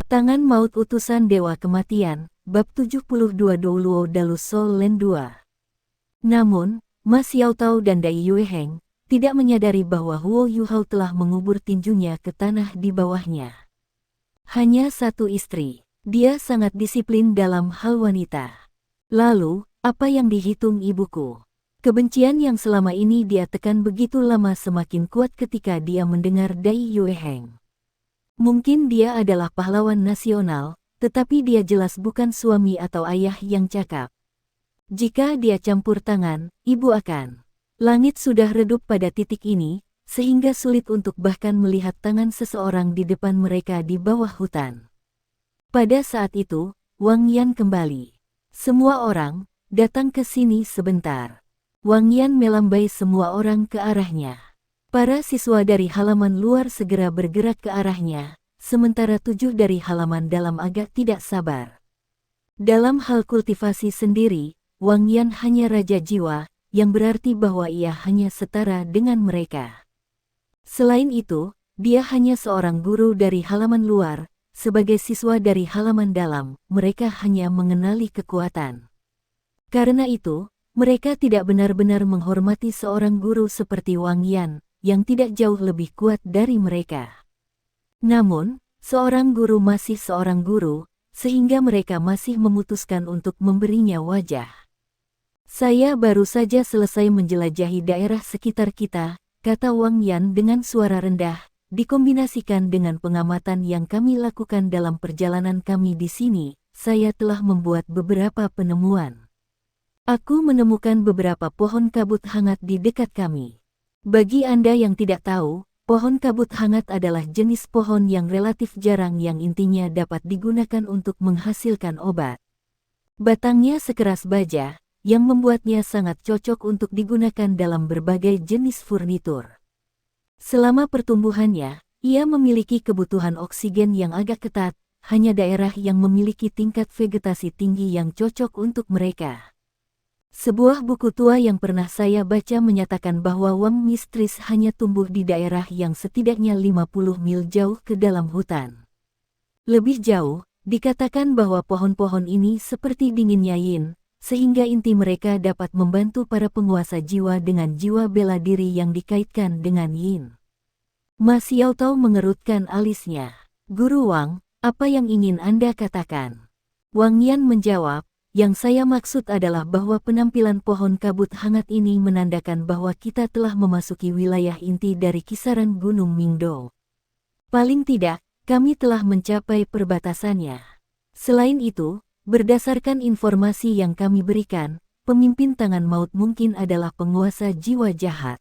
Tangan Maut Utusan Dewa Kematian, Bab 72 Douluo Dalus Soul Land 2. Namun, Ma Xiaotao dan Dai Yueheng tidak menyadari bahwa Huo Yuhao telah mengubur tinjunya ke tanah di bawahnya. Hanya satu istri, dia sangat disiplin dalam hal wanita. Lalu, apa yang dihitung ibuku? Kebencian yang selama ini dia tekan begitu lama semakin kuat ketika dia mendengar Dai Yueheng. Mungkin dia adalah pahlawan nasional, tetapi dia jelas bukan suami atau ayah yang cakap. Jika dia campur tangan, ibu akan. Langit sudah redup pada titik ini, sehingga sulit untuk bahkan melihat tangan seseorang di depan mereka di bawah hutan. Pada saat itu, Wang Yan kembali. Semua orang, datang ke sini sebentar. Wang Yan melambai semua orang ke arahnya. Para siswa dari halaman luar segera bergerak ke arahnya, sementara 7 dari halaman dalam agak tidak sabar. Dalam hal kultivasi sendiri, Wang Yan hanya raja jiwa, yang berarti bahwa ia hanya setara dengan mereka. Selain itu, dia hanya seorang guru dari halaman luar, sebagai siswa dari halaman dalam, mereka hanya mengenali kekuatan. Karena itu, mereka tidak benar-benar menghormati seorang guru seperti Wang Yan, yang tidak jauh lebih kuat dari mereka. Namun, seorang guru masih seorang guru, sehingga mereka masih memutuskan untuk memberinya wajah. Saya baru saja selesai menjelajahi daerah sekitar kita, kata Wang Yan dengan suara rendah, dikombinasikan dengan pengamatan yang kami lakukan dalam perjalanan kami di sini, saya telah membuat beberapa penemuan. Aku menemukan beberapa pohon kabut hangat di dekat kami. Bagi Anda yang tidak tahu, pohon kabut hangat adalah jenis pohon yang relatif jarang yang intinya dapat digunakan untuk menghasilkan obat. Batangnya sekeras baja, yang membuatnya sangat cocok untuk digunakan dalam berbagai jenis furnitur. Selama pertumbuhannya, ia memiliki kebutuhan oksigen yang agak ketat, hanya daerah yang memiliki tingkat vegetasi tinggi yang cocok untuk mereka. Sebuah buku tua yang pernah saya baca menyatakan bahwa Wang Mistris hanya tumbuh di daerah yang setidaknya 50 mil jauh ke dalam hutan. Lebih jauh, dikatakan bahwa pohon-pohon ini seperti dinginnya yin, sehingga inti mereka dapat membantu para penguasa jiwa dengan jiwa bela diri yang dikaitkan dengan yin. Ma Xiaotao mengerutkan alisnya. Guru Wang, apa yang ingin Anda katakan? Wang Yan menjawab, yang saya maksud adalah bahwa penampilan pohon kabut hangat ini menandakan bahwa kita telah memasuki wilayah inti dari kisaran Gunung Mingdou. Paling tidak, kami telah mencapai perbatasannya. Selain itu, berdasarkan informasi yang kami berikan, pemimpin tangan maut mungkin adalah penguasa jiwa jahat.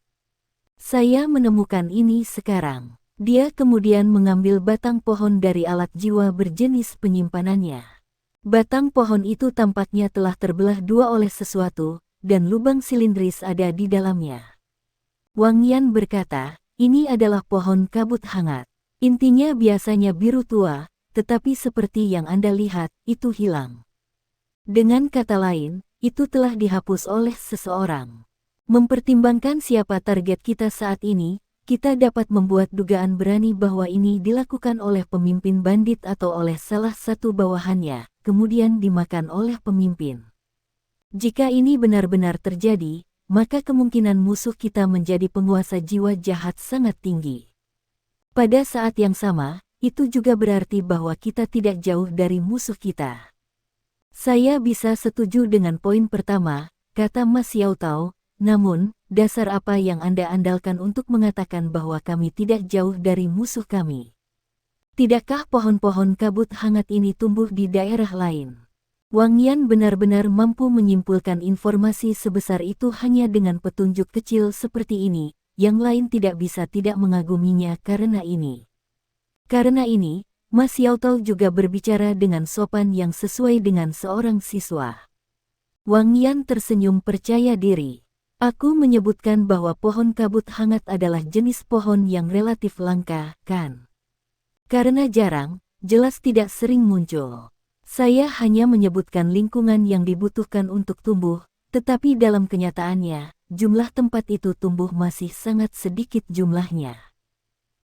Saya menemukan ini sekarang. Dia kemudian mengambil batang pohon dari alat jiwa berjenis penyimpanannya. Batang pohon itu tampaknya telah terbelah dua oleh sesuatu, dan lubang silindris ada di dalamnya. Wang Yan berkata, ini adalah pohon kabut hangat. Intinya biasanya biru tua, tetapi seperti yang Anda lihat, itu hilang. Dengan kata lain, itu telah dihapus oleh seseorang. Mempertimbangkan siapa target kita saat ini, kita dapat membuat dugaan berani bahwa ini dilakukan oleh pemimpin bandit atau oleh salah satu bawahannya, kemudian dimakan oleh pemimpin. Jika ini benar-benar terjadi, maka kemungkinan musuh kita menjadi penguasa jiwa jahat sangat tinggi. Pada saat yang sama, itu juga berarti bahwa kita tidak jauh dari musuh kita. Saya bisa setuju dengan poin pertama, kata Ma Xiaotao, namun, dasar apa yang Anda andalkan untuk mengatakan bahwa kami tidak jauh dari musuh kami? Tidakkah pohon-pohon kabut hangat ini tumbuh di daerah lain? Wang Yan benar-benar mampu menyimpulkan informasi sebesar itu hanya dengan petunjuk kecil seperti ini, yang lain tidak bisa tidak mengaguminya karena ini. Karena ini, Ma Xiaotao juga berbicara dengan sopan yang sesuai dengan seorang siswa. Wang Yan tersenyum percaya diri. Aku menyebutkan bahwa pohon kabut hangat adalah jenis pohon yang relatif langka, kan? Karena jarang, jelas tidak sering muncul. Saya hanya menyebutkan lingkungan yang dibutuhkan untuk tumbuh, tetapi dalam kenyataannya, jumlah tempat itu tumbuh masih sangat sedikit jumlahnya.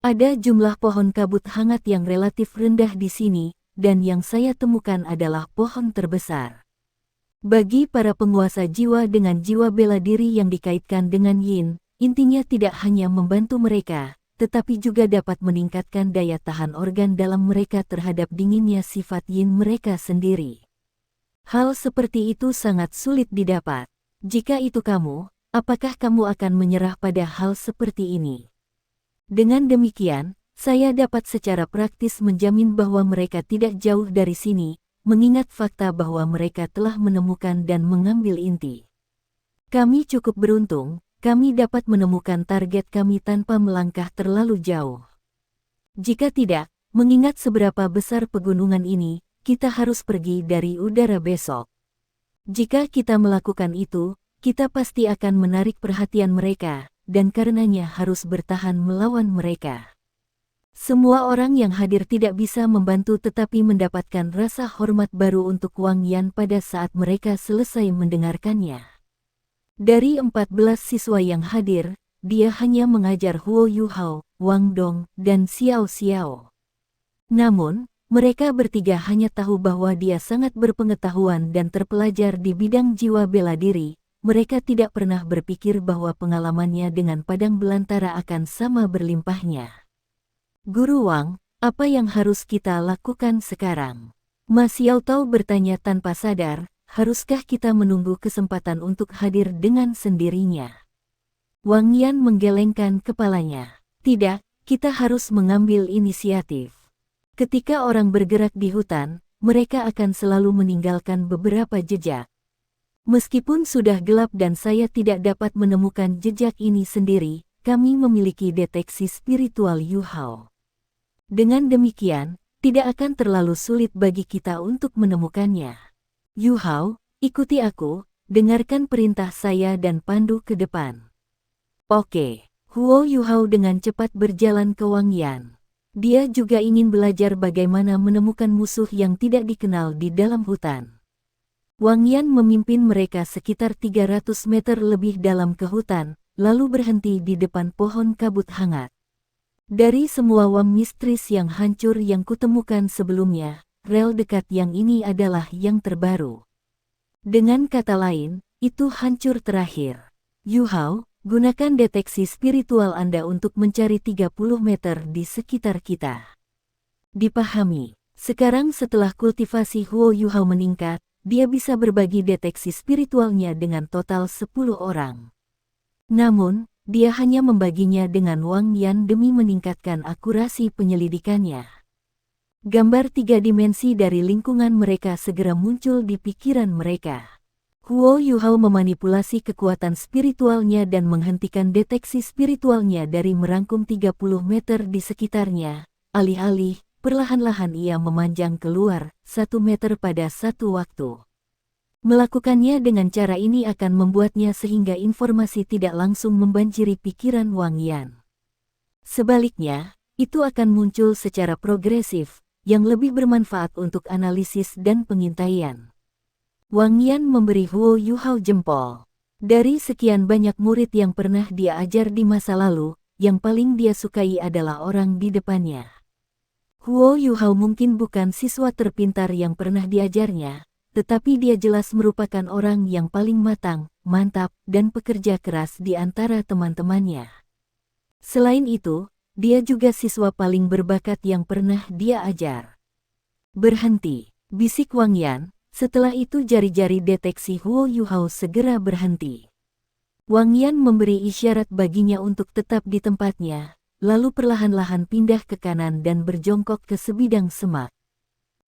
Ada jumlah pohon kabut hangat yang relatif rendah di sini, dan yang saya temukan adalah pohon terbesar. Bagi para penguasa jiwa dengan jiwa bela diri yang dikaitkan dengan yin, intinya tidak hanya membantu mereka, tetapi juga dapat meningkatkan daya tahan organ dalam mereka terhadap dinginnya sifat yin mereka sendiri. Hal seperti itu sangat sulit didapat. Jika itu kamu, apakah kamu akan menyerah pada hal seperti ini? Dengan demikian, saya dapat secara praktis menjamin bahwa mereka tidak jauh dari sini, mengingat fakta bahwa mereka telah menemukan dan mengambil inti. Kami cukup beruntung, kami dapat menemukan target kami tanpa melangkah terlalu jauh. Jika tidak, mengingat seberapa besar pegunungan ini, kita harus pergi dari udara besok. Jika kita melakukan itu, kita pasti akan menarik perhatian mereka, dan karenanya harus bertahan melawan mereka. Semua orang yang hadir tidak bisa membantu tetapi mendapatkan rasa hormat baru untuk Wang Yan pada saat mereka selesai mendengarkannya. Dari 14 siswa yang hadir, dia hanya mengajar Huo Yuhao, Wang Dong, dan Xiao Xiao. Namun, mereka bertiga hanya tahu bahwa dia sangat berpengetahuan dan terpelajar di bidang jiwa bela diri. Mereka tidak pernah berpikir bahwa pengalamannya dengan padang belantara akan sama berlimpahnya. Guru Wang, apa yang harus kita lakukan sekarang? Ma Xiaotao bertanya tanpa sadar, haruskah kita menunggu kesempatan untuk hadir dengan sendirinya? Wang Yan menggelengkan kepalanya. Tidak, kita harus mengambil inisiatif. Ketika orang bergerak di hutan, mereka akan selalu meninggalkan beberapa jejak. Meskipun sudah gelap dan saya tidak dapat menemukan jejak ini sendiri, kami memiliki deteksi spiritual Yuhao. Dengan demikian, tidak akan terlalu sulit bagi kita untuk menemukannya. Yuhao, ikuti aku, dengarkan perintah saya dan pandu ke depan. Oke, Huo Yuhao dengan cepat berjalan ke Wang Yan. Dia juga ingin belajar bagaimana menemukan musuh yang tidak dikenal di dalam hutan. Wang Yan memimpin mereka sekitar 300 meter lebih dalam ke hutan, lalu berhenti di depan pohon kabut hangat. Dari semua wam mistis yang hancur yang kutemukan sebelumnya, rel dekat yang ini adalah yang terbaru. Dengan kata lain, itu hancur terakhir. Yuhao, gunakan deteksi spiritual Anda untuk mencari 30 meter di sekitar kita. Dipahami. Sekarang setelah kultivasi Huo Yuhao meningkat, dia bisa berbagi deteksi spiritualnya dengan total 10 orang. Namun, dia hanya membaginya dengan Wang Yan demi meningkatkan akurasi penyelidikannya. Gambar 3 dimensi dari lingkungan mereka segera muncul di pikiran mereka. Huo Yuhao memanipulasi kekuatan spiritualnya dan menghentikan deteksi spiritualnya dari merangkum 30 meter di sekitarnya. Alih-alih, perlahan-lahan ia memanjang keluar 1 meter pada satu waktu. Melakukannya dengan cara ini akan membuatnya sehingga informasi tidak langsung membanjiri pikiran Wang Yan. Sebaliknya, itu akan muncul secara progresif, yang lebih bermanfaat untuk analisis dan pengintaian. Wang Yan memberi Huo Yuhao jempol. Dari sekian banyak murid yang pernah dia ajar di masa lalu, yang paling dia sukai adalah orang di depannya. Huo Yuhao mungkin bukan siswa terpintar yang pernah diajarnya, tetapi dia jelas merupakan orang yang paling matang, mantap, dan pekerja keras di antara teman-temannya. Selain itu, dia juga siswa paling berbakat yang pernah dia ajar. Berhenti, bisik Wang Yan. Setelah itu jari-jari deteksi Huo Yuhao segera berhenti. Wang Yan memberi isyarat baginya untuk tetap di tempatnya, lalu perlahan-lahan pindah ke kanan dan berjongkok ke sebidang semak.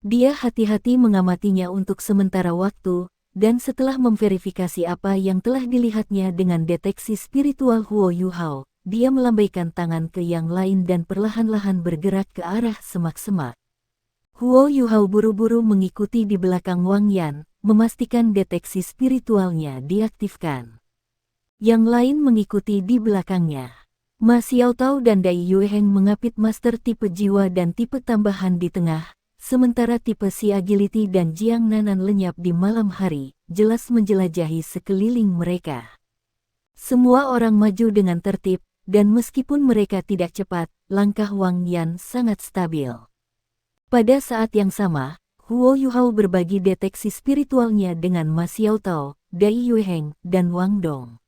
Dia hati-hati mengamatinya untuk sementara waktu, dan setelah memverifikasi apa yang telah dilihatnya dengan deteksi spiritual Huo Yuhao, dia melambaikan tangan ke yang lain dan perlahan-lahan bergerak ke arah semak-semak. Huo Yuhao buru-buru mengikuti di belakang Wang Yan, memastikan deteksi spiritualnya diaktifkan. Yang lain mengikuti di belakangnya. Ma Xiaotao dan Dai Yueheng mengapit master tipe jiwa dan tipe tambahan di tengah, sementara tipe Si Agility dan Jiang Nanan lenyap di malam hari, jelas menjelajahi sekeliling mereka. Semua orang maju dengan tertib, dan meskipun mereka tidak cepat, langkah Wang Yan sangat stabil. Pada saat yang sama, Huo Yuhao berbagi deteksi spiritualnya dengan Ma Xiaotao, Dai Yueheng, dan Wang Dong.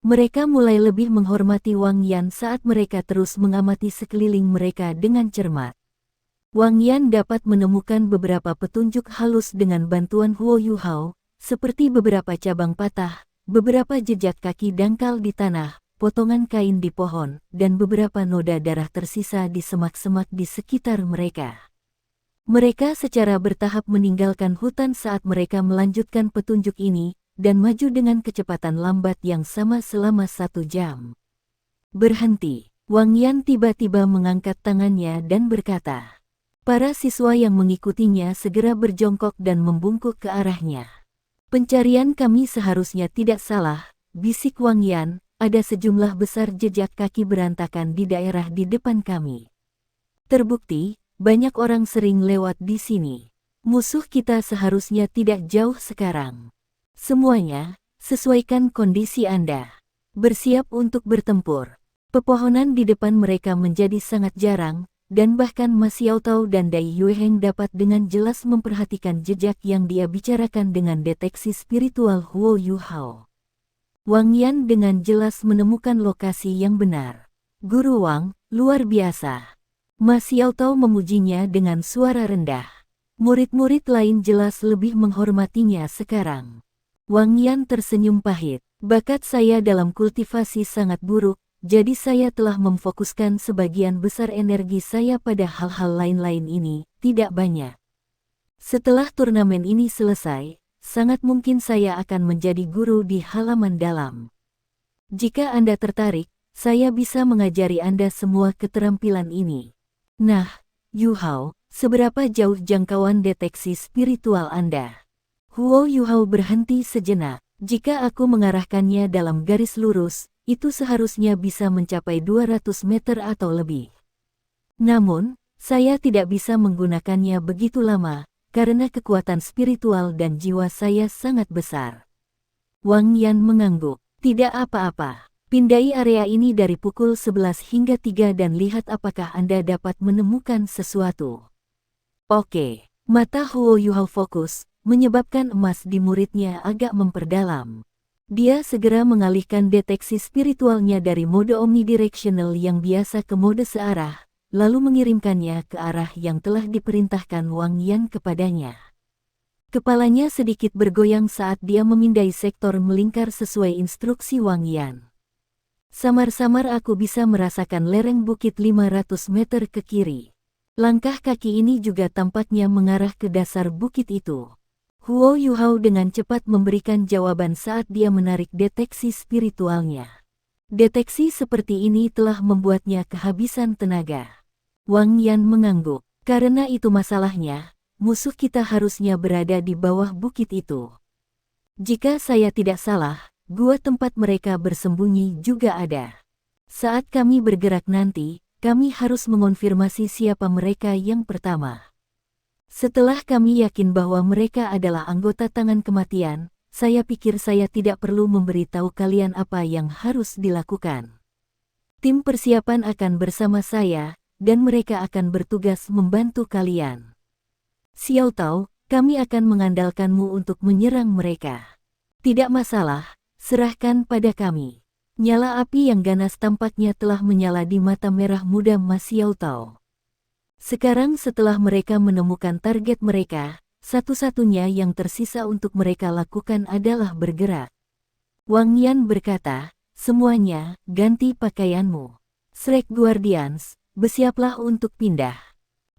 Mereka mulai lebih menghormati Wang Yan saat mereka terus mengamati sekeliling mereka dengan cermat. Wang Yan dapat menemukan beberapa petunjuk halus dengan bantuan Huo Yuhao, seperti beberapa cabang patah, beberapa jejak kaki dangkal di tanah, potongan kain di pohon, dan beberapa noda darah tersisa di semak-semak di sekitar mereka. Mereka secara bertahap meninggalkan hutan saat mereka melanjutkan petunjuk ini, dan maju dengan kecepatan lambat yang sama selama 1 jam. Berhenti, Wang Yan tiba-tiba mengangkat tangannya dan berkata. Para siswa yang mengikutinya segera berjongkok dan membungkuk ke arahnya. Pencarian kami seharusnya tidak salah, bisik Wang Yan, ada sejumlah besar jejak kaki berantakan di daerah di depan kami. Terbukti, banyak orang sering lewat di sini. Musuh kita seharusnya tidak jauh sekarang. Semuanya, sesuaikan kondisi Anda. Bersiap untuk bertempur. Pepohonan di depan mereka menjadi sangat jarang, dan bahkan Ma Xiaotao dan Dai Yueheng dapat dengan jelas memperhatikan jejak yang dia bicarakan dengan deteksi spiritual Huo Yuhao. Wang Yan dengan jelas menemukan lokasi yang benar. Guru Wang, luar biasa. Ma Xiaotao memujinya dengan suara rendah. Murid-murid lain jelas lebih menghormatinya sekarang. Wang Yan tersenyum pahit. Bakat saya dalam kultivasi sangat buruk, jadi saya telah memfokuskan sebagian besar energi saya pada hal-hal lain-lain ini, tidak banyak. Setelah turnamen ini selesai, sangat mungkin saya akan menjadi guru di halaman dalam. Jika Anda tertarik, saya bisa mengajari Anda semua keterampilan ini. Nah, Yuhao, seberapa jauh jangkauan deteksi spiritual Anda? Huo Yuhao berhenti sejenak. Jika aku mengarahkannya dalam garis lurus, itu seharusnya bisa mencapai 200 meter atau lebih. Namun, saya tidak bisa menggunakannya begitu lama, karena kekuatan spiritual dan jiwa saya sangat besar. Wang Yan mengangguk. Tidak apa-apa. Pindai area ini dari pukul 11 hingga 3 dan lihat apakah Anda dapat menemukan sesuatu. Oke. Mata Huo Yuhao fokus, menyebabkan emas di muridnya agak memperdalam. Dia segera mengalihkan deteksi spiritualnya dari mode omnidirectional yang biasa ke mode searah, lalu mengirimkannya ke arah yang telah diperintahkan Wang Yan kepadanya. Kepalanya sedikit bergoyang saat dia memindai sektor melingkar sesuai instruksi Wang Yan. Samar-samar aku bisa merasakan lereng bukit 500 meter ke kiri. Langkah kaki ini juga tampaknya mengarah ke dasar bukit itu. Huo Yuhao dengan cepat memberikan jawaban saat dia menarik deteksi spiritualnya. Deteksi seperti ini telah membuatnya kehabisan tenaga. Wang Yan mengangguk. Karena itu masalahnya, musuh kita harusnya berada di bawah bukit itu. Jika saya tidak salah, gua tempat mereka bersembunyi juga ada. Saat kami bergerak nanti, kami harus mengonfirmasi siapa mereka yang pertama. Setelah kami yakin bahwa mereka adalah anggota tangan kematian, saya pikir saya tidak perlu memberitahu kalian apa yang harus dilakukan. Tim persiapan akan bersama saya, dan mereka akan bertugas membantu kalian. Xiaotao, kami akan mengandalkanmu untuk menyerang mereka. Tidak masalah, serahkan pada kami. Nyala api yang ganas tampaknya telah menyala di mata merah muda Ma Xiaotao. Sekarang setelah mereka menemukan target mereka, satu-satunya yang tersisa untuk mereka lakukan adalah bergerak. Wang Yan berkata, semuanya, ganti pakaianmu. Shrek Guardians, bersiaplah untuk pindah.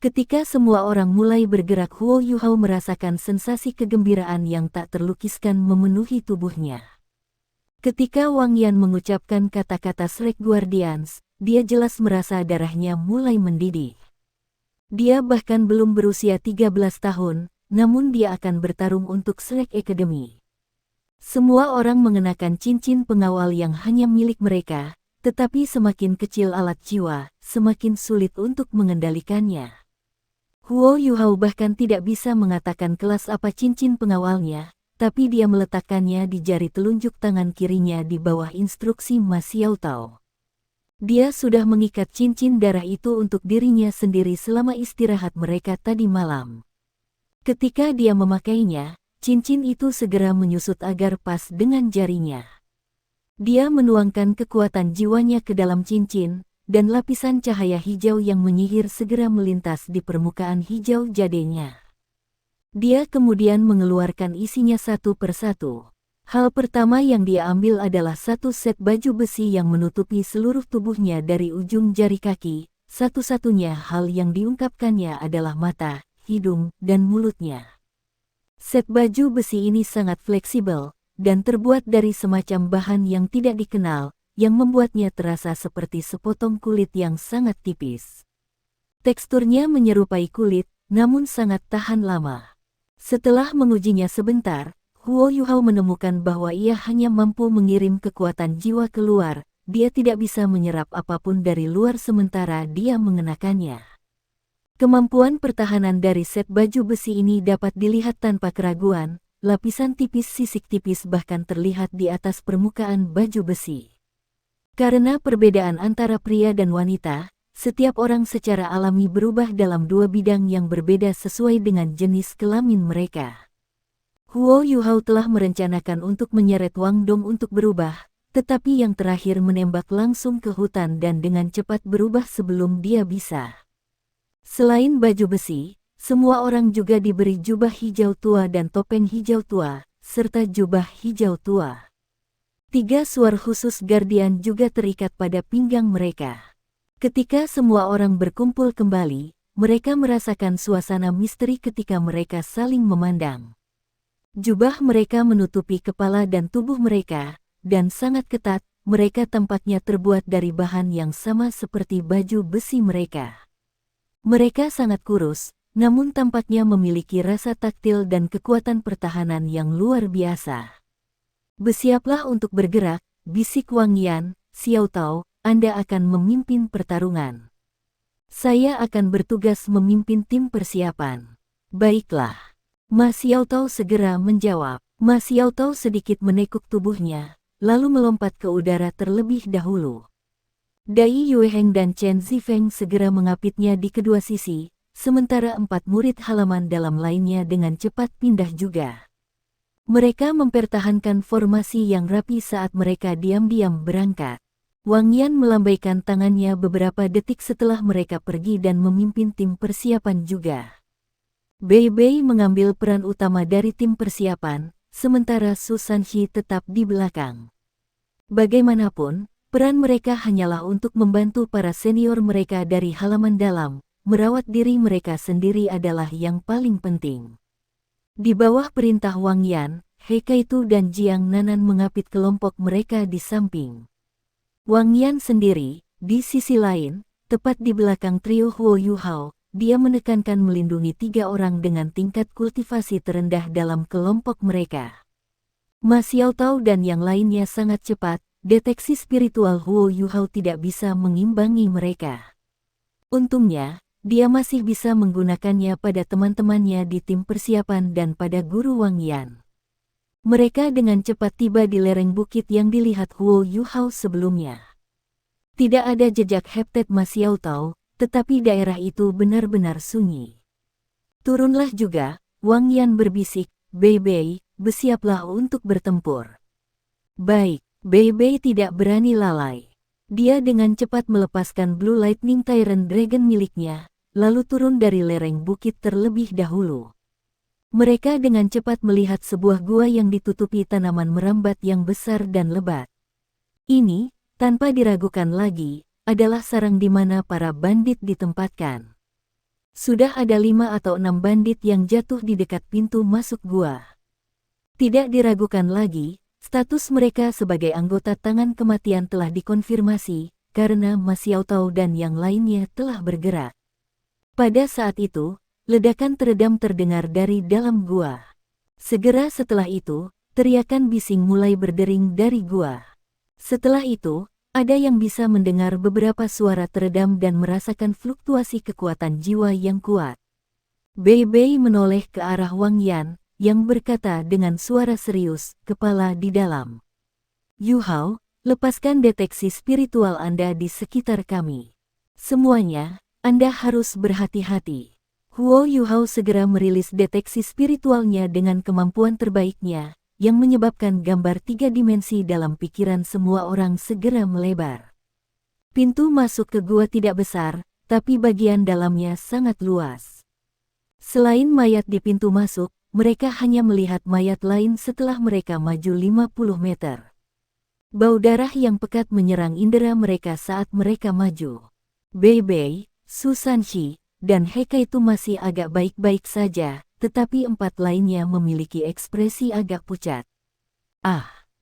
Ketika semua orang mulai bergerak, Huo Yuhao merasakan sensasi kegembiraan yang tak terlukiskan memenuhi tubuhnya. Ketika Wang Yan mengucapkan kata-kata Shrek Guardians, dia jelas merasa darahnya mulai mendidih. Dia bahkan belum berusia 13 tahun, namun dia akan bertarung untuk Shrek Academy. Semua orang mengenakan cincin pengawal yang hanya milik mereka, tetapi semakin kecil alat jiwa, semakin sulit untuk mengendalikannya. Huo Yuhao bahkan tidak bisa mengatakan kelas apa cincin pengawalnya, tapi dia meletakkannya di jari telunjuk tangan kirinya di bawah instruksi Ma Xiaotao. Dia sudah mengikat cincin darah itu untuk dirinya sendiri selama istirahat mereka tadi malam. Ketika dia memakainya, cincin itu segera menyusut agar pas dengan jarinya. Dia menuangkan kekuatan jiwanya ke dalam cincin, dan lapisan cahaya hijau yang menyihir segera melintas di permukaan hijau jadenya. Dia kemudian mengeluarkan isinya satu persatu. Hal pertama yang dia ambil adalah satu set baju besi yang menutupi seluruh tubuhnya dari ujung jari kaki. Satu-satunya hal yang diungkapkannya adalah mata, hidung, dan mulutnya. Set baju besi ini sangat fleksibel, dan terbuat dari semacam bahan yang tidak dikenal, yang membuatnya terasa seperti sepotong kulit yang sangat tipis. Teksturnya menyerupai kulit, namun sangat tahan lama. Setelah mengujinya sebentar, Huo Yuhao menemukan bahwa ia hanya mampu mengirim kekuatan jiwa keluar, dia tidak bisa menyerap apapun dari luar sementara dia mengenakannya. Kemampuan pertahanan dari set baju besi ini dapat dilihat tanpa keraguan, lapisan tipis sisik tipis bahkan terlihat di atas permukaan baju besi. Karena perbedaan antara pria dan wanita, setiap orang secara alami berubah dalam dua bidang yang berbeda sesuai dengan jenis kelamin mereka. Huo Yuhao telah merencanakan untuk menyeret Wang Dong untuk berubah, tetapi yang terakhir menembak langsung ke hutan dan dengan cepat berubah sebelum dia bisa. Selain baju besi, semua orang juga diberi jubah hijau tua dan topeng hijau tua, serta jubah hijau tua. 3 suar khusus Guardian juga terikat pada pinggang mereka. Ketika semua orang berkumpul kembali, mereka merasakan suasana misteri ketika mereka saling memandang. Jubah mereka menutupi kepala dan tubuh mereka, dan sangat ketat, mereka tampaknya terbuat dari bahan yang sama seperti baju besi mereka. Mereka sangat kurus, namun tampaknya memiliki rasa taktil dan kekuatan pertahanan yang luar biasa. Bersiaplah untuk bergerak, bisik Wang Yan, Xiao Tao, Anda akan memimpin pertarungan. Saya akan bertugas memimpin tim persiapan. Baiklah. Ma Xiao Tao segera menjawab. Ma Xiao Tao sedikit menekuk tubuhnya, lalu melompat ke udara terlebih dahulu. Dai Yueheng dan Chen Zifeng segera mengapitnya di kedua sisi, sementara 4 murid halaman dalam lainnya dengan cepat pindah juga. Mereka mempertahankan formasi yang rapi saat mereka diam-diam berangkat. Wang Yan melambaikan tangannya beberapa detik setelah mereka pergi dan memimpin tim persiapan juga. Bei Bei mengambil peran utama dari tim persiapan, sementara Su Sanxi tetap di belakang. Bagaimanapun, peran mereka hanyalah untuk membantu para senior mereka dari halaman dalam, merawat diri mereka sendiri adalah yang paling penting. Di bawah perintah Wang Yan, He Kaitu dan Jiang Nanan mengapit kelompok mereka di samping. Wang Yan sendiri, di sisi lain, tepat di belakang trio Huo Yuhao, dia menekankan melindungi 3 orang dengan tingkat kultivasi terendah dalam kelompok mereka. Ma Xiao Tao dan yang lainnya sangat cepat, deteksi spiritual Huo Yuhao tidak bisa mengimbangi mereka. Untungnya, dia masih bisa menggunakannya pada teman-temannya di tim persiapan dan pada guru Wang Yan. Mereka dengan cepat tiba di lereng bukit yang dilihat Huo Yuhao sebelumnya. Tidak ada jejak heptet Ma Xiao Tao, tetapi daerah itu benar-benar sunyi. Turunlah juga, Wang Yan berbisik, Bei Bei, bersiaplah untuk bertempur. Baik, Bei Bei tidak berani lalai. Dia dengan cepat melepaskan Blue Lightning Tyrant Dragon miliknya, lalu turun dari lereng bukit terlebih dahulu. Mereka dengan cepat melihat sebuah gua yang ditutupi tanaman merambat yang besar dan lebat. Ini, tanpa diragukan lagi, adalah sarang di mana para bandit ditempatkan. Sudah ada 5 atau 6 bandit yang jatuh di dekat pintu masuk gua. Tidak diragukan lagi, status mereka sebagai anggota tangan kematian telah dikonfirmasi, karena Ma Xiao Tao dan yang lainnya telah bergerak. Pada saat itu, ledakan teredam terdengar dari dalam gua. Segera setelah itu, teriakan bising mulai berdering dari gua. Setelah itu, ada yang bisa mendengar beberapa suara teredam dan merasakan fluktuasi kekuatan jiwa yang kuat. Bei Bei menoleh ke arah Wang Yan, yang berkata dengan suara serius, kepala di dalam. Yuhao, Lepaskan deteksi spiritual Anda di sekitar kami. Semuanya, Anda harus berhati-hati. Huo Yuhao segera merilis deteksi spiritualnya dengan kemampuan terbaiknya, yang menyebabkan gambar 3 dimensi dalam pikiran semua orang segera melebar. Pintu masuk ke gua tidak besar, tapi bagian dalamnya sangat luas. Selain mayat di pintu masuk, mereka hanya melihat mayat lain setelah mereka maju 50 meter. Bau darah yang pekat menyerang indera mereka saat mereka maju. Bei Bei, Su Sanxi, dan Heka itu masih agak baik-baik saja, tetapi 4 lainnya memiliki ekspresi agak pucat.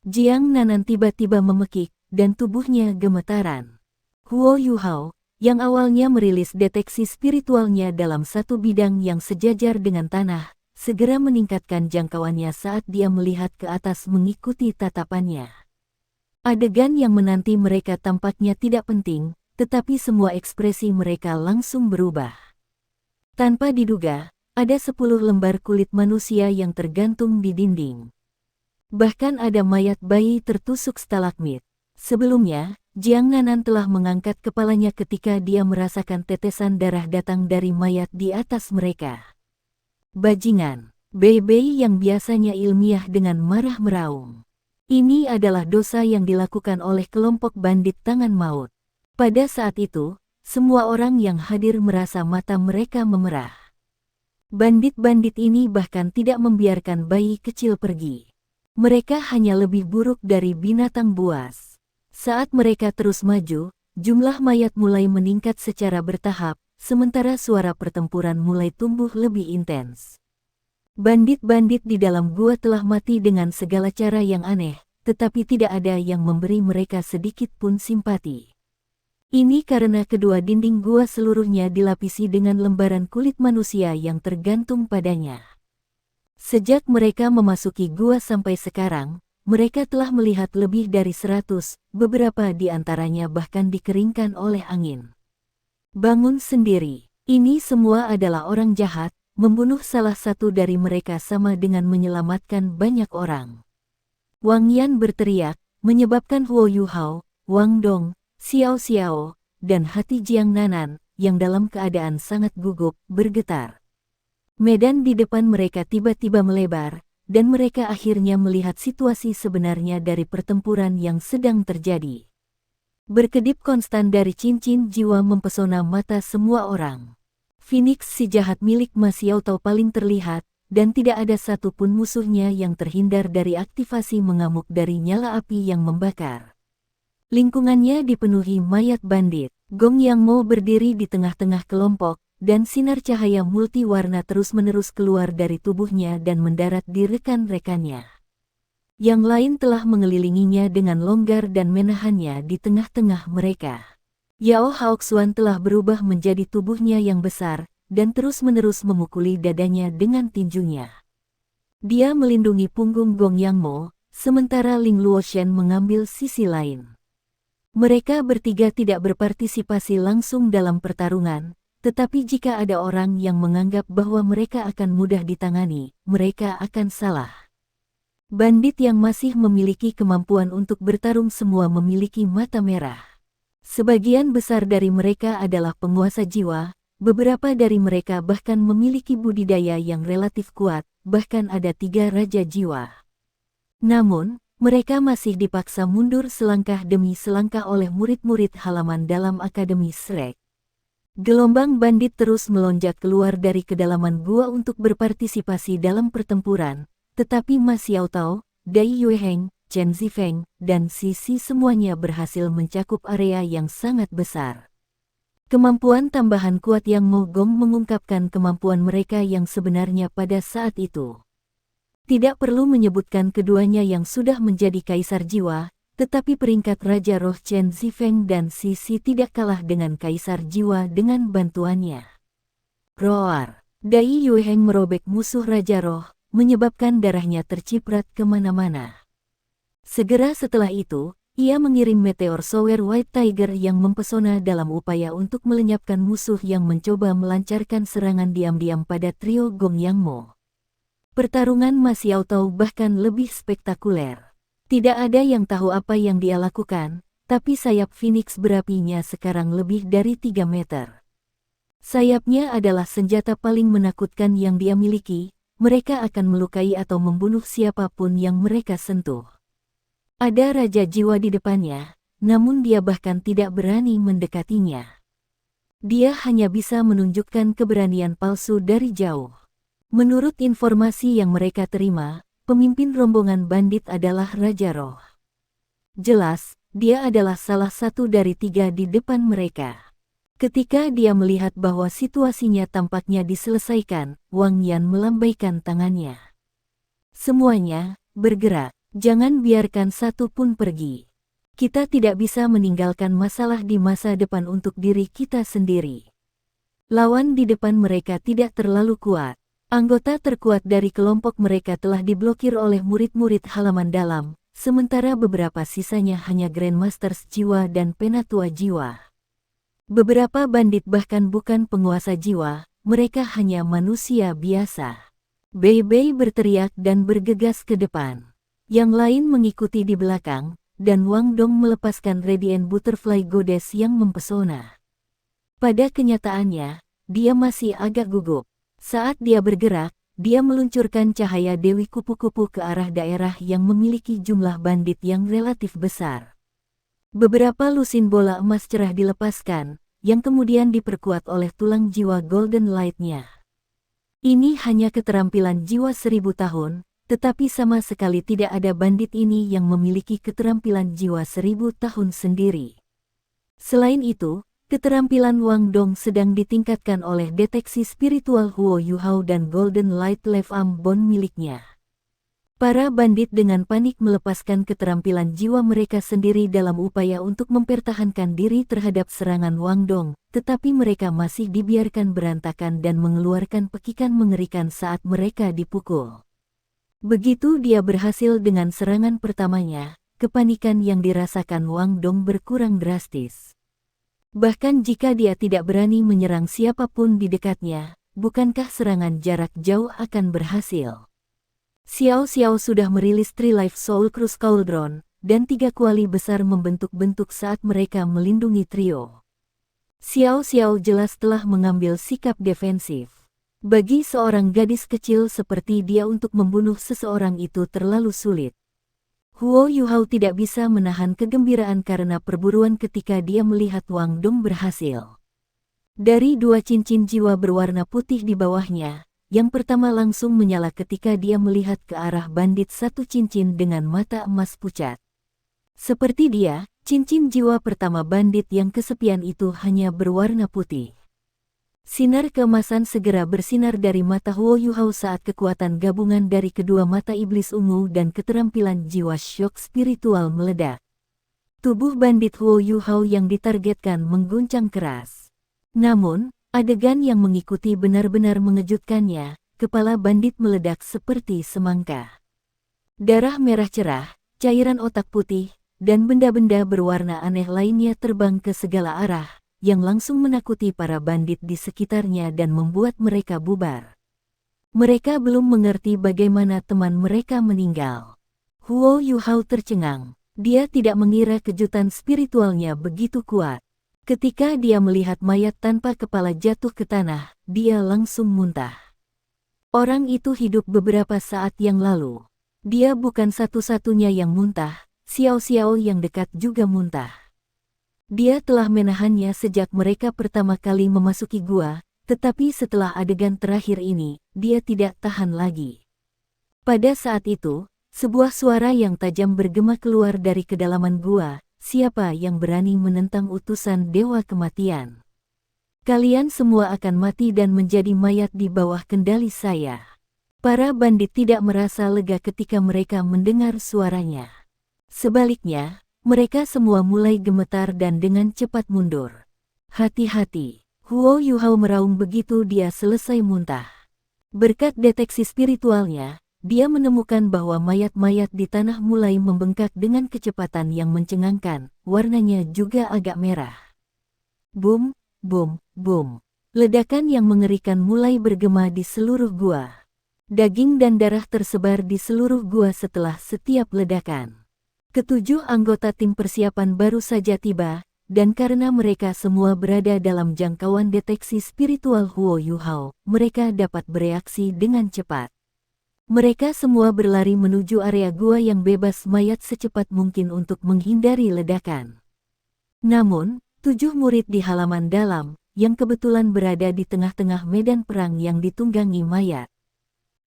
Jiang Nanan tiba-tiba memekik, dan tubuhnya gemetaran. Huo Yuhao, yang awalnya merilis deteksi spiritualnya dalam satu bidang yang sejajar dengan tanah, segera meningkatkan jangkauannya saat dia melihat ke atas mengikuti tatapannya. Adegan yang menanti mereka tampaknya tidak penting, tetapi semua ekspresi mereka langsung berubah. Tanpa diduga, ada 10 lembar kulit manusia yang tergantung di dinding. Bahkan ada mayat bayi tertusuk stalagmit. Sebelumnya, Jiang Nanan telah mengangkat kepalanya ketika dia merasakan tetesan darah datang dari mayat di atas mereka. Bajingan, Bei Bei yang biasanya ilmiah dengan marah meraung. Ini adalah dosa yang dilakukan oleh kelompok bandit tangan maut. Pada saat itu, semua orang yang hadir merasa mata mereka memerah. Bandit-bandit ini bahkan tidak membiarkan bayi kecil pergi. Mereka hanya lebih buruk dari binatang buas. Saat mereka terus maju, jumlah mayat mulai meningkat secara bertahap, sementara suara pertempuran mulai tumbuh lebih intens. Bandit-bandit di dalam gua telah mati dengan segala cara yang aneh, tetapi tidak ada yang memberi mereka sedikit pun simpati. Ini karena kedua dinding gua seluruhnya dilapisi dengan lembaran kulit manusia yang tergantung padanya. Sejak mereka memasuki gua sampai sekarang, mereka telah melihat lebih dari 100, beberapa di antaranya bahkan dikeringkan oleh angin. Bangun sendiri, ini semua adalah orang jahat. Membunuh salah satu dari mereka sama dengan menyelamatkan banyak orang. Wang Yan berteriak, menyebabkan Huo Yuhao, Wang Dong, Xiao Xiao, dan hati Jiang Nanan, yang dalam keadaan sangat gugup, bergetar. Medan di depan mereka tiba-tiba melebar, dan mereka akhirnya melihat situasi sebenarnya dari pertempuran yang sedang terjadi. Berkedip konstan dari cincin jiwa mempesona mata semua orang. Phoenix si jahat milik Ma Xiaotao paling terlihat, dan tidak ada satupun musuhnya yang terhindar dari aktivasi mengamuk dari nyala api yang membakar. Lingkungannya dipenuhi mayat bandit. Gong Yang Mo berdiri di tengah-tengah kelompok, dan sinar cahaya multiwarna terus-menerus keluar dari tubuhnya dan mendarat di rekan-rekannya. Yang lain telah mengelilinginya dengan longgar dan menahannya di tengah-tengah mereka. Yao Haoxuan telah berubah menjadi tubuhnya yang besar, dan terus-menerus memukuli dadanya dengan tinjunya. Dia melindungi punggung Gong Yang Mo, sementara Ling Luoshen mengambil sisi lain. Mereka bertiga tidak berpartisipasi langsung dalam pertarungan, tetapi jika ada orang yang menganggap bahwa mereka akan mudah ditangani, mereka akan salah. Bandit yang masih memiliki kemampuan untuk bertarung semua memiliki mata merah. Sebagian besar dari mereka adalah penguasa jiwa, beberapa dari mereka bahkan memiliki budidaya yang relatif kuat, bahkan ada 3 raja jiwa. Namun, mereka masih dipaksa mundur selangkah demi selangkah oleh murid-murid halaman dalam Akademi Shrek. Gelombang bandit terus melonjak keluar dari kedalaman gua untuk berpartisipasi dalam pertempuran, tetapi Ma Xiaotao, Dai Yueheng, Chen Zifeng, dan Sisi semuanya berhasil mencakup area yang sangat besar. Kemampuan tambahan kuat Yang Mo Gong mengungkapkan kemampuan mereka yang sebenarnya pada saat itu. Tidak perlu menyebutkan keduanya yang sudah menjadi kaisar jiwa, tetapi peringkat Raja Roh Chen Zifeng dan Sisi tidak kalah dengan kaisar jiwa dengan bantuannya. Roar! Dai Yueheng merobek musuh Raja Roh, menyebabkan darahnya terciprat kemana-mana. Segera setelah itu, ia mengirim meteor Sower White Tiger yang mempesona dalam upaya untuk melenyapkan musuh yang mencoba melancarkan serangan diam-diam pada trio Gong Yang Mo. Pertarungan Ma Xiaotao bahkan lebih spektakuler. Tidak ada yang tahu apa yang dia lakukan, tapi sayap Phoenix berapinya sekarang lebih dari 3 meter. Sayapnya adalah senjata paling menakutkan yang dia miliki, mereka akan melukai atau membunuh siapapun yang mereka sentuh. Ada raja jiwa di depannya, namun dia bahkan tidak berani mendekatinya. Dia hanya bisa menunjukkan keberanian palsu dari jauh. Menurut informasi yang mereka terima, pemimpin rombongan bandit adalah Raja Roh. Jelas, dia adalah salah satu dari 3 di depan mereka. Ketika dia melihat bahwa situasinya tampaknya diselesaikan, Wang Yan melambaikan tangannya. Semuanya, bergerak, jangan biarkan satu pun pergi. Kita tidak bisa meninggalkan masalah di masa depan untuk diri kita sendiri. Lawan di depan mereka tidak terlalu kuat. Anggota terkuat dari kelompok mereka telah diblokir oleh murid-murid halaman dalam, sementara beberapa sisanya hanya Grandmasters jiwa dan penatua jiwa. Beberapa bandit bahkan bukan penguasa jiwa, mereka hanya manusia biasa. Bei Bei berteriak dan bergegas ke depan. Yang lain mengikuti di belakang, dan Wang Dong melepaskan Radiant Butterfly Goddess yang mempesona. Pada kenyataannya, dia masih agak gugup. Saat dia bergerak, dia meluncurkan cahaya Dewi Kupu-Kupu ke arah daerah yang memiliki jumlah bandit yang relatif besar. Beberapa lusin bola emas cerah dilepaskan, yang kemudian diperkuat oleh tulang jiwa Golden Light-nya. Ini hanya keterampilan jiwa 1000 tahun, tetapi sama sekali tidak ada bandit ini yang memiliki keterampilan jiwa 1000 tahun sendiri. Selain itu, keterampilan Wang Dong sedang ditingkatkan oleh deteksi spiritual Huo Yuhao dan Golden Light Left Arm Bone miliknya. Para bandit dengan panik melepaskan keterampilan jiwa mereka sendiri dalam upaya untuk mempertahankan diri terhadap serangan Wang Dong, tetapi mereka masih dibiarkan berantakan dan mengeluarkan pekikan mengerikan saat mereka dipukul. Begitu dia berhasil dengan serangan pertamanya, kepanikan yang dirasakan Wang Dong berkurang drastis. Bahkan jika dia tidak berani menyerang siapapun di dekatnya, bukankah serangan jarak jauh akan berhasil? Xiao Xiao sudah merilis Three Life Soul Cruise Cauldron, dan 3 kuali besar membentuk-bentuk saat mereka melindungi trio. Xiao Xiao jelas telah mengambil sikap defensif. Bagi seorang gadis kecil seperti dia untuk membunuh seseorang itu terlalu sulit. Huo Yuhao tidak bisa menahan kegembiraan karena perburuan ketika dia melihat Wang Dong berhasil. Dari 2 cincin jiwa berwarna putih di bawahnya, yang pertama langsung menyala ketika dia melihat ke arah bandit 1 cincin dengan mata emas pucat. Seperti dia, cincin jiwa pertama bandit yang kesepian itu hanya berwarna putih. Sinar keemasan segera bersinar dari mata Huo Yuhao saat kekuatan gabungan dari kedua mata iblis ungu dan keterampilan jiwa syok spiritual meledak. Tubuh bandit Huo Yuhao yang ditargetkan mengguncang keras. Namun, adegan yang mengikuti benar-benar mengejutkannya, kepala bandit meledak seperti semangka. Darah merah cerah, cairan otak putih, dan benda-benda berwarna aneh lainnya terbang ke segala arah, yang langsung menakuti para bandit di sekitarnya dan membuat mereka bubar. Mereka belum mengerti bagaimana teman mereka meninggal. Huo Yuhao tercengang, dia tidak mengira kejutan spiritualnya begitu kuat. Ketika dia melihat mayat tanpa kepala jatuh ke tanah, dia langsung muntah. Orang itu hidup beberapa saat yang lalu. Dia bukan satu-satunya yang muntah, Xiao Xiao yang dekat juga muntah. Dia telah menahannya sejak mereka pertama kali memasuki gua, tetapi setelah adegan terakhir ini, dia tidak tahan lagi. Pada saat itu, sebuah suara yang tajam bergema keluar dari kedalaman gua. Siapa yang berani menentang utusan Dewa Kematian? Kalian semua akan mati dan menjadi mayat di bawah kendali saya. Para bandit tidak merasa lega ketika mereka mendengar suaranya. Sebaliknya, mereka semua mulai gemetar dan dengan cepat mundur. Hati-hati, Huo Yuhao meraung begitu dia selesai muntah. Berkat deteksi spiritualnya, dia menemukan bahwa mayat-mayat di tanah mulai membengkak dengan kecepatan yang mencengangkan, warnanya juga agak merah. Boom, boom, boom. Ledakan yang mengerikan mulai bergema di seluruh gua. Daging dan darah tersebar di seluruh gua setelah setiap ledakan. Ketujuh anggota tim persiapan baru saja tiba, dan karena mereka semua berada dalam jangkauan deteksi spiritual Huo Yuhao, mereka dapat bereaksi dengan cepat. Mereka semua berlari menuju area gua yang bebas mayat secepat mungkin untuk menghindari ledakan. Namun, 7 murid di halaman dalam, yang kebetulan berada di tengah-tengah medan perang yang ditunggangi mayat.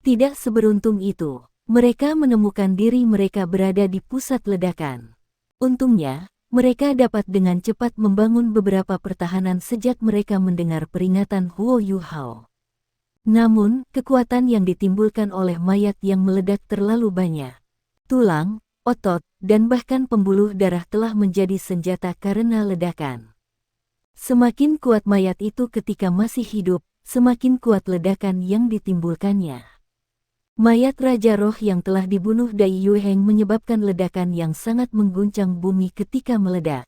Tidak seberuntung itu. Mereka menemukan diri mereka berada di pusat ledakan. Untungnya, mereka dapat dengan cepat membangun beberapa pertahanan sejak mereka mendengar peringatan Huo Yuhao. Namun, kekuatan yang ditimbulkan oleh mayat yang meledak terlalu banyak. Tulang, otot, dan bahkan pembuluh darah telah menjadi senjata karena ledakan. Semakin kuat mayat itu ketika masih hidup, semakin kuat ledakan yang ditimbulkannya. Mayat Raja Roh yang telah dibunuh Dai Yueheng menyebabkan ledakan yang sangat mengguncang bumi ketika meledak.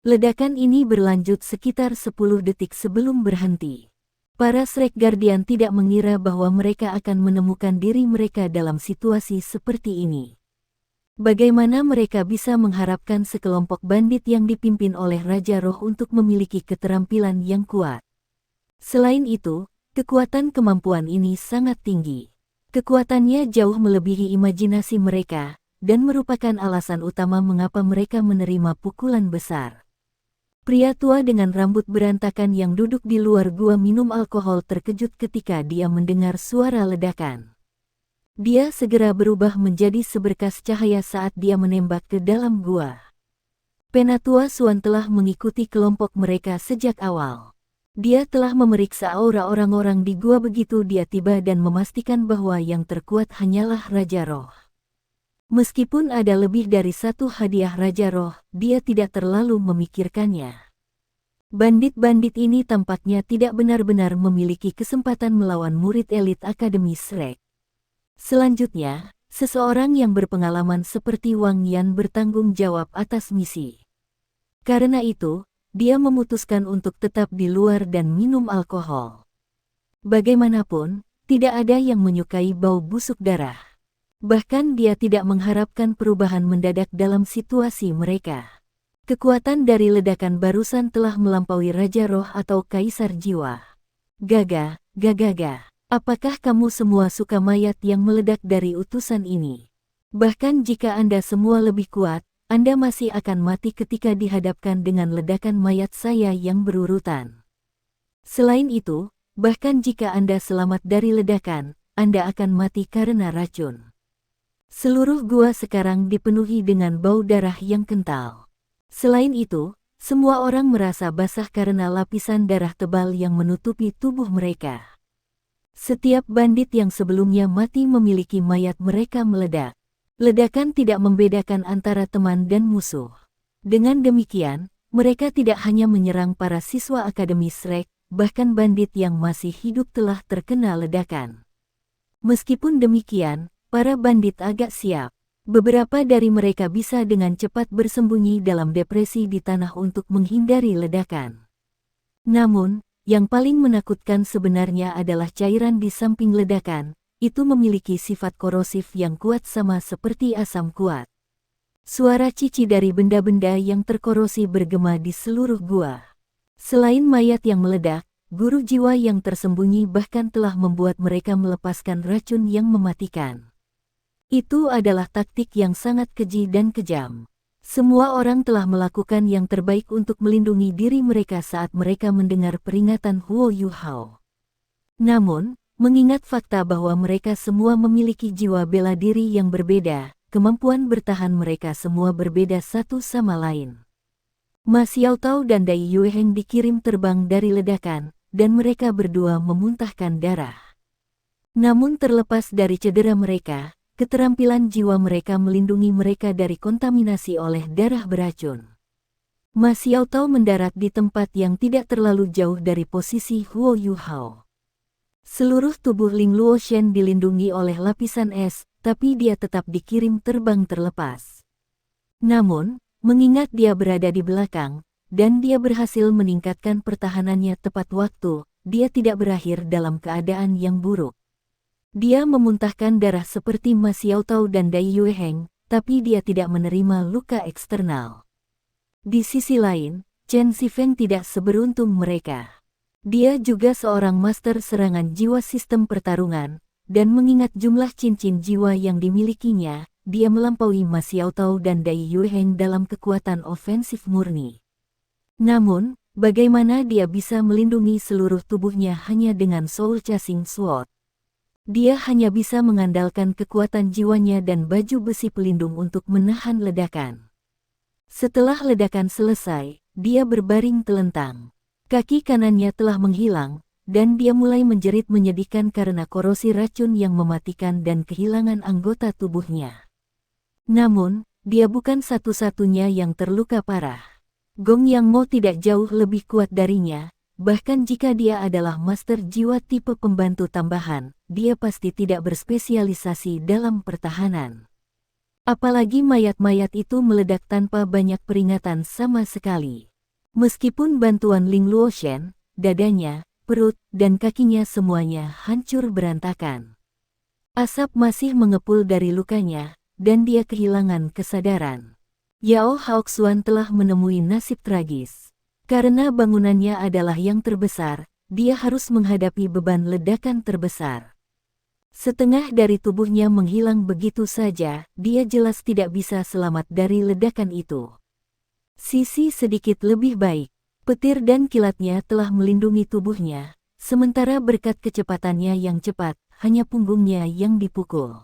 Ledakan ini berlanjut sekitar 10 detik sebelum berhenti. Para Shrek Guardian tidak mengira bahwa mereka akan menemukan diri mereka dalam situasi seperti ini. Bagaimana mereka bisa mengharapkan sekelompok bandit yang dipimpin oleh Raja Roh untuk memiliki keterampilan yang kuat? Selain itu, kekuatan kemampuan ini sangat tinggi. Kekuatannya jauh melebihi imajinasi mereka, dan merupakan alasan utama mengapa mereka menerima pukulan besar. Pria tua dengan rambut berantakan yang duduk di luar gua minum alkohol terkejut ketika dia mendengar suara ledakan. Dia segera berubah menjadi seberkas cahaya saat dia menembak ke dalam gua. Penatua Suan telah mengikuti kelompok mereka sejak awal. Dia telah memeriksa aura orang-orang di gua begitu dia tiba dan memastikan bahwa yang terkuat hanyalah Raja Roh. Meskipun ada lebih dari satu hadiah Raja Roh, dia tidak terlalu memikirkannya. Bandit-bandit ini tampaknya tidak benar-benar memiliki kesempatan melawan murid elit Akademi Shrek. Selanjutnya, seseorang yang berpengalaman seperti Wang Yan bertanggung jawab atas misi. Karena itu, dia memutuskan untuk tetap di luar dan minum alkohol. Bagaimanapun, tidak ada yang menyukai bau busuk darah. Bahkan dia tidak mengharapkan perubahan mendadak dalam situasi mereka. Kekuatan dari ledakan barusan telah melampaui Raja Roh atau Kaisar Jiwa. Gaga, gagaga. Apakah kamu semua suka mayat yang meledak dari utusan ini? Bahkan jika Anda semua lebih kuat, Anda masih akan mati ketika dihadapkan dengan ledakan mayat saya yang berurutan. Selain itu, bahkan jika Anda selamat dari ledakan, Anda akan mati karena racun. Seluruh gua sekarang dipenuhi dengan bau darah yang kental. Selain itu, semua orang merasa basah karena lapisan darah tebal yang menutupi tubuh mereka. Setiap bandit yang sebelumnya mati memiliki mayat mereka meledak. Ledakan tidak membedakan antara teman dan musuh. Dengan demikian, mereka tidak hanya menyerang para siswa Akademi Shrek, bahkan bandit yang masih hidup telah terkena ledakan. Meskipun demikian, para bandit agak siap. Beberapa dari mereka bisa dengan cepat bersembunyi dalam depresi di tanah untuk menghindari ledakan. Namun, yang paling menakutkan sebenarnya adalah cairan di samping ledakan. Itu memiliki sifat korosif yang kuat sama seperti asam kuat. Suara cici dari benda-benda yang terkorosi bergema di seluruh gua. Selain mayat yang meledak, guru jiwa yang tersembunyi bahkan telah membuat mereka melepaskan racun yang mematikan. Itu adalah taktik yang sangat keji dan kejam. Semua orang telah melakukan yang terbaik untuk melindungi diri mereka saat mereka mendengar peringatan Huo Yuhao. Namun, mengingat fakta bahwa mereka semua memiliki jiwa bela diri yang berbeda, kemampuan bertahan mereka semua berbeda satu sama lain. Ma Xiaotao dan Dai Yueheng dikirim terbang dari ledakan, dan mereka berdua memuntahkan darah. Namun terlepas dari cedera mereka, keterampilan jiwa mereka melindungi mereka dari kontaminasi oleh darah beracun. Ma Xiaotao mendarat di tempat yang tidak terlalu jauh dari posisi Huo Yuhao. Seluruh tubuh Ling Luoshen dilindungi oleh lapisan es, tapi dia tetap dikirim terbang terlepas. Namun, mengingat dia berada di belakang, dan dia berhasil meningkatkan pertahanannya tepat waktu, dia tidak berakhir dalam keadaan yang buruk. Dia memuntahkan darah seperti Ma Xiaotao dan Dai Yueheng, tapi dia tidak menerima luka eksternal. Di sisi lain, Chen Zhifeng tidak seberuntung mereka. Dia juga seorang master serangan jiwa sistem pertarungan, dan mengingat jumlah cincin jiwa yang dimilikinya, dia melampaui Ma Xiaotao dan Dai Yueheng dalam kekuatan ofensif murni. Namun, bagaimana dia bisa melindungi seluruh tubuhnya hanya dengan Soul Chasing Sword? Dia hanya bisa mengandalkan kekuatan jiwanya dan baju besi pelindung untuk menahan ledakan. Setelah ledakan selesai, dia berbaring telentang. Kaki kanannya telah menghilang, dan dia mulai menjerit menyedihkan karena korosi racun yang mematikan dan kehilangan anggota tubuhnya. Namun, dia bukan satu-satunya yang terluka parah. Gong Yang Mo tidak jauh lebih kuat darinya, bahkan jika dia adalah master jiwa tipe pembantu tambahan, dia pasti tidak berspesialisasi dalam pertahanan. Apalagi mayat-mayat itu meledak tanpa banyak peringatan sama sekali. Meskipun bantuan Ling Luoshen, dadanya, perut, dan kakinya semuanya hancur berantakan. Asap masih mengepul dari lukanya, dan dia kehilangan kesadaran. Yao Haoxuan telah menemui nasib tragis. Karena bangunannya adalah yang terbesar, dia harus menghadapi beban ledakan terbesar. Setengah dari tubuhnya menghilang begitu saja, dia jelas tidak bisa selamat dari ledakan itu. Sisi sedikit lebih baik, petir dan kilatnya telah melindungi tubuhnya, sementara berkat kecepatannya yang cepat, hanya punggungnya yang dipukul.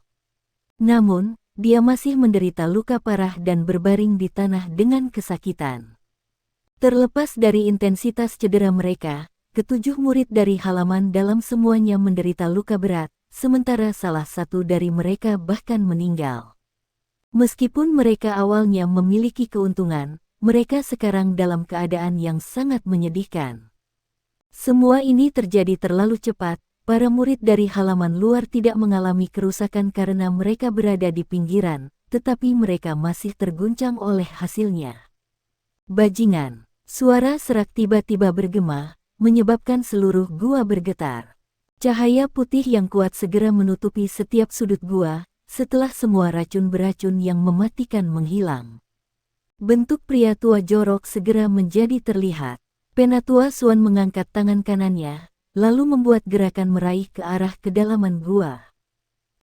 Namun, dia masih menderita luka parah dan berbaring di tanah dengan kesakitan. Terlepas dari intensitas cedera mereka, ketujuh murid dari halaman dalam semuanya menderita luka berat, sementara salah satu dari mereka bahkan meninggal. Meskipun mereka awalnya memiliki keuntungan, mereka sekarang dalam keadaan yang sangat menyedihkan. Semua ini terjadi terlalu cepat, para murid dari halaman luar tidak mengalami kerusakan karena mereka berada di pinggiran, tetapi mereka masih terguncang oleh hasilnya. Bajingan, suara serak tiba-tiba bergema, menyebabkan seluruh gua bergetar. Cahaya putih yang kuat segera menutupi setiap sudut gua, setelah semua racun beracun yang mematikan menghilang. Bentuk pria tua jorok segera menjadi terlihat. Penatua Suan mengangkat tangan kanannya, lalu membuat gerakan meraih ke arah kedalaman gua.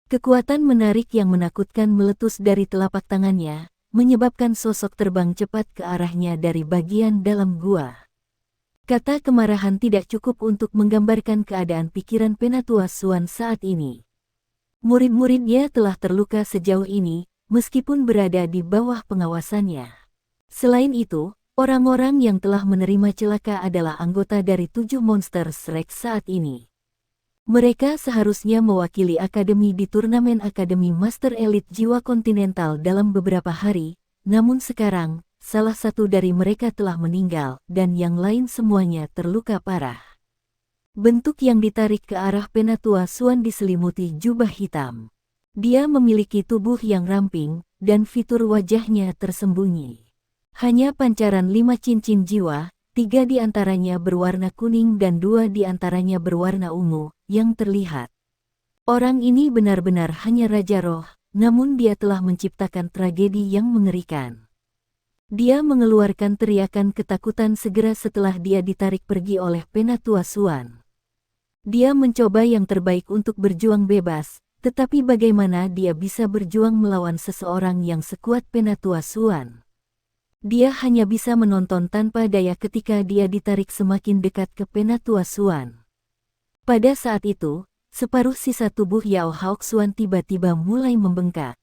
Kekuatan menarik yang menakutkan meletus dari telapak tangannya, menyebabkan sosok terbang cepat ke arahnya dari bagian dalam gua. Kata kemarahan tidak cukup untuk menggambarkan keadaan pikiran Penatua Suan saat ini. Murid-muridnya telah terluka sejauh ini, meskipun berada di bawah pengawasannya. Selain itu, orang-orang yang telah menerima celaka adalah anggota dari 7 monster Shrek saat ini. Mereka seharusnya mewakili akademi di turnamen Akademi Master Elite Jiwa Kontinental dalam beberapa hari, namun sekarang, salah satu dari mereka telah meninggal, dan yang lain semuanya terluka parah. Bentuk yang ditarik ke arah Penatua Suan diselimuti jubah hitam. Dia memiliki tubuh yang ramping, dan fitur wajahnya tersembunyi. Hanya pancaran 5 cincin jiwa, 3 di antaranya berwarna kuning dan 2 di antaranya berwarna ungu, yang terlihat. Orang ini benar-benar hanya Raja Roh, namun dia telah menciptakan tragedi yang mengerikan. Dia mengeluarkan teriakan ketakutan segera setelah dia ditarik pergi oleh Penatua Suan. Dia mencoba yang terbaik untuk berjuang bebas, tetapi bagaimana dia bisa berjuang melawan seseorang yang sekuat Penatua Suan? Dia hanya bisa menonton tanpa daya ketika dia ditarik semakin dekat ke Penatua Suan. Pada saat itu, separuh sisa tubuh Yao Haoxuan tiba-tiba mulai membengkak.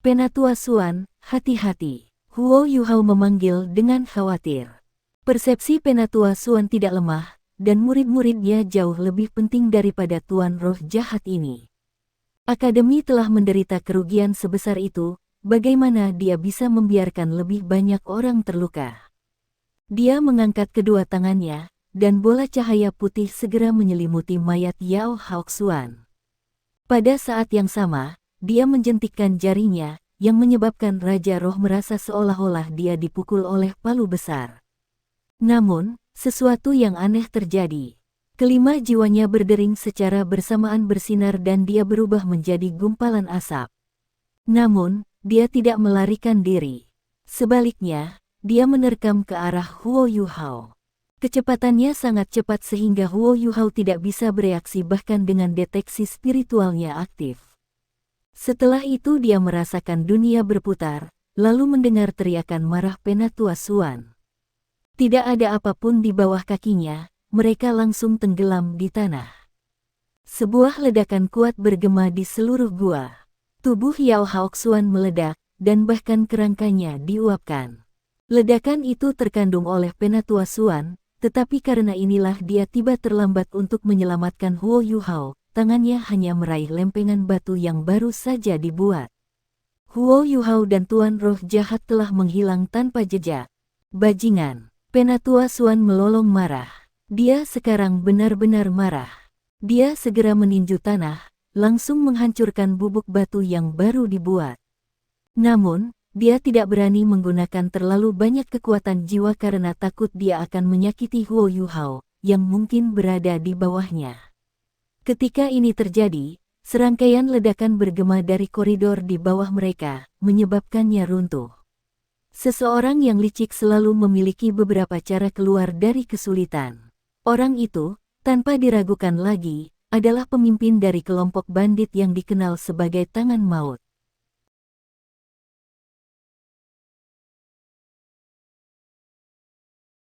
Penatua Suan, hati-hati, Huo Yuhao memanggil dengan khawatir. Persepsi Penatua Suan tidak lemah, dan murid-muridnya jauh lebih penting daripada tuan roh jahat ini. Akademi telah menderita kerugian sebesar itu, bagaimana dia bisa membiarkan lebih banyak orang terluka? Dia mengangkat kedua tangannya, dan bola cahaya putih segera menyelimuti mayat Yao Haoxuan. Pada saat yang sama, dia menjentikkan jarinya, yang menyebabkan Raja Roh merasa seolah-olah dia dipukul oleh palu besar. Namun, sesuatu yang aneh terjadi. Kelima jiwanya berdering secara bersamaan bersinar dan dia berubah menjadi gumpalan asap. Namun, dia tidak melarikan diri. Sebaliknya, dia menerkam ke arah Huo Yuhao. Kecepatannya sangat cepat sehingga Huo Yuhao tidak bisa bereaksi bahkan dengan deteksi spiritualnya aktif. Setelah itu dia merasakan dunia berputar, lalu mendengar teriakan marah Penatua Suan. Tidak ada apapun di bawah kakinya, mereka langsung tenggelam di tanah. Sebuah ledakan kuat bergema di seluruh gua. Tubuh Yao Haoxuan meledak, dan bahkan kerangkanya diuapkan. Ledakan itu terkandung oleh Penatua Suan, tetapi karena inilah dia tiba terlambat untuk menyelamatkan Huo Yuhao, tangannya hanya meraih lempengan batu yang baru saja dibuat. Huo Yuhao dan Tuan Roh Jahat telah menghilang tanpa jejak. Bajingan, Penatua Suan melolong marah. Dia sekarang benar-benar marah. Dia segera meninju tanah, langsung menghancurkan bubuk batu yang baru dibuat. Namun, dia tidak berani menggunakan terlalu banyak kekuatan jiwa karena takut dia akan menyakiti Huo Yuhao, yang mungkin berada di bawahnya. Ketika ini terjadi, serangkaian ledakan bergema dari koridor di bawah mereka, menyebabkannya runtuh. Seseorang yang licik selalu memiliki beberapa cara keluar dari kesulitan. Orang itu, tanpa diragukan lagi, adalah pemimpin dari kelompok bandit yang dikenal sebagai Tangan Maut.